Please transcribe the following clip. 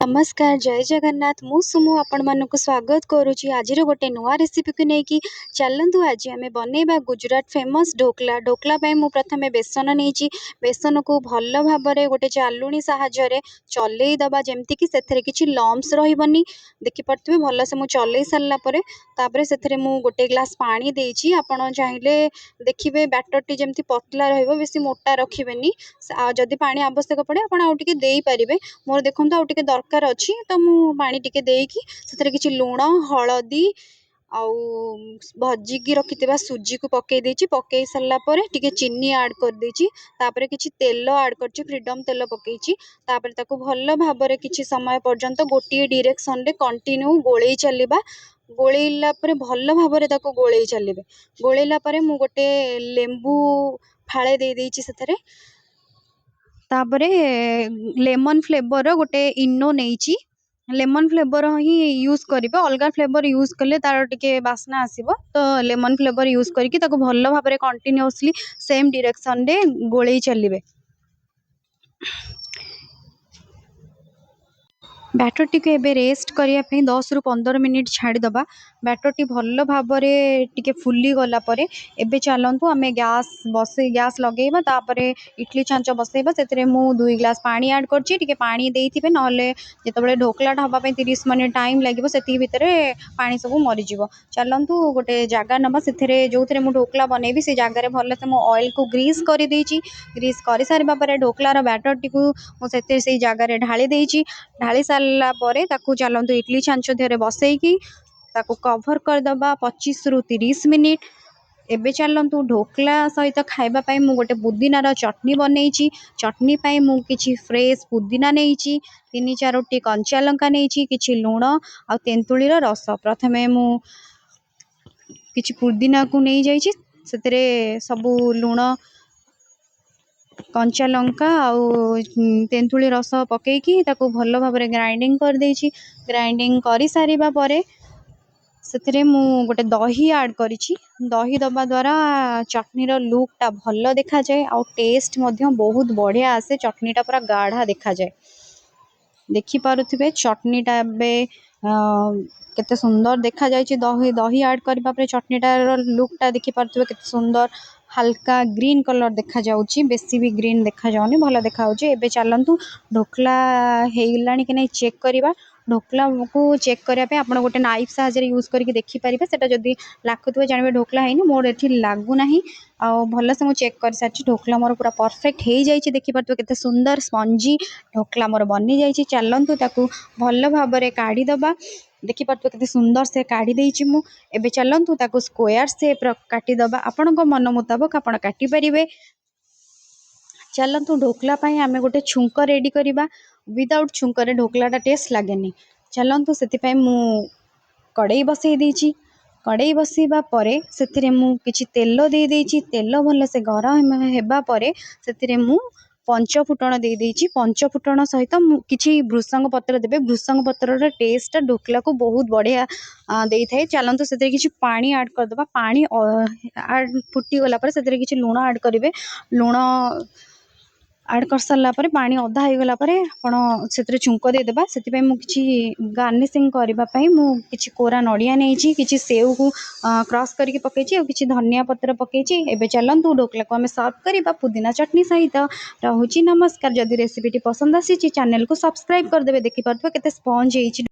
नमस्कार जय जगन्नाथ मु सुमु आपण मानक स्वागत करुच्ची आज गोटे नुआ रेसिपी को लेकिन चलतु आज आम बनइबा गुजरात फेमस ढोकला ढोकला मु प्रथम बेसन नहीं बेसन को भल भाव गोटे चालुणी साहाय्य चलई दबा जमती कि किसी लम्स रही देखिपे भल से मुझे चलई सारापर से गोटे ग्लास पानी देती आपड़ चाहिए देखिए बैटर टी जमी पतला रही मोटा रखिए जदि पानी आवश्यक पड़े आपड़ दे पारे मोर देखो आउ टे दरकार अच्छी तो मु पानी टिके देकी से किसी लुण हलदी आउ भजिकी रखि सुजी को पकई देची पकई सारापर टिके चीनी आड कर देची तापर किसी तेल आड कर फ्रीडम तेल पकईची तापर ताको भल भाव किसी समय पर्यंत गोटे डायरेक्शन रे कंटिन्यू गोले चलवा गोलेला भल भाव गोले चलिए गोलेला मु गोटे लेंबू फाड़े दे देची से तापरे लेमन फ्लेवर गोटे इनो नहीं लेमन फ्लेवर ही यूज करेंगे अलग फ्लेवर यूज कले तार टिके बास्ना आसीबो तो लेमन फ्लेवर यूज करके भल भाव कंटिन्यूअसली सेम डायरेक्शन रे गोले चलिए बैटर टी को एबे रेस्ट करने 10 रु 15 मिनिट छाड़ीदबा बैटर टी भल भाव टिके फुली गला परे एबे चलतु आम गैस बसई गैस लगेबा तापरे इडली छांच बसईबा से मु 2 ग्लास पानी ऐड करछि टिके पानी देइथिबे नहले जेतेबेले ढोकलाटा हबा पई 30 मिनिट टाइम लागिबो सेति भितरे पानी सब मरीजिवो चलतु गोटे जगह नबा से जो मु ढोकला बनैबी से जगार भल से मु ऑयल को ग्रीस कर देइछि ग्रीस कर सारिबा परे ढोकलार बैटर टी को मु से जगार ढाली देइछि ढाली सारा परे ताकू चलतु इडली छांच देहरे बसईकी ताकू कभर करदबा 25 रु 30 मिनिट एबे चलतु ढोकला सहित खाइबा पई मु गोटे पुदीनार चटनी बनैछि चटनी पई मु किछि फ्रेश पुदीना नैछि 3-4टी कंचा लंका नैछि किछि लुण आ तेंतुलीर रस प्रथमे मु किछि पुदीना को नै जाइछि सेतरे सबु लुण कंचा लंका आउ तेंतुली रस पकईकी ताकू भल भाव ग्राइंडिंग कर देइछि ग्राइंडिंग करि सारिबा परे से मु गोटे दही आड करिछि दही दबा द्वारा चटनीर लुकटा भल देखा जाए आउ टेस्ट मध्य बहुत बढ़िया आसे चटनीटा पूरा गाढ़ा देखा जाए देखि पारुथिबे चटनीटा बे केते सुंदर देखा जाइछि दही दही ऐड करबा परे चटनीटार लुकटा देखि पारुथिबे केते सुंदर हल्का ग्रीन कलर देखा जाउछि बेसी भी ग्रीन देखा जाउनी भल देखा होछि एबे चलंतु ढोकला हेइलानी कि नै चेक करिबा ढोकला को चेक करिया पे आपण गोटे नाइफ साहाय्य यूज करके देखि परिबे सेटा जदी लागुथबे जानबे ढोकला हैनी मोर एठी लागु नाही आ भल से मु चेक कर साछि ढोकला मोर पूरा परफेक्ट हेइ जाइछि देखि पारथबे केते सुंदर स्पंजी ढोकला मोर बनि जाइछि चलंतु ताकू भल भाबरे काढी दबा देखि पारथबे केते सुंदर से काढी देइछि मु एबे चलंतु ताकू स्क्वायर शेप र काटी दबा आपणको मन मुताबिक आपण काटी परिबे चलंतु ढोकला पई आमे गोटे छुंक रेडी करिबा विदाउट छुंक रे ढोकलाटा टेस्ट लागेनी चलंतु सेति पई मु कड़ाई बसई देइछि कड़ाई बसैबा परे सेतिरे मु किछि तेल दे देइछि तेल भल से गरम हेबा परे सेतिरे मु पंचफुटण दे देइछि पंचफुटण सहित किछि भृसंग पत्र देबे भृसंग पत्र रे टेस्ट ढोकला को बहुत बढ़िया देई थाए चलंतु सेतिरे किछि पानी ऐड कर दबा पानी फुटी गला परे सेतिरे किछि लूण ऐड करिवे लूण ऐड कर सारा पर पानी अधा हो गला पर आपण से छुंक देदेबा से मु किछि गार्निशिंग करबा पई मु किछि कोरा नडिया नैछि किछि सेव को क्रॉस करके पकेछि और किछि धनिया पत्र पकेछि एबे चलंतु ढोकला को हमें सर्व करबा पुदीना चटनी सहित रहुछि नमस्कार जदि रेसिपीटी पसंद आसी चैनल को सब्सक्राइब कर देबे देखि परथबे केते स्पंज हेछि।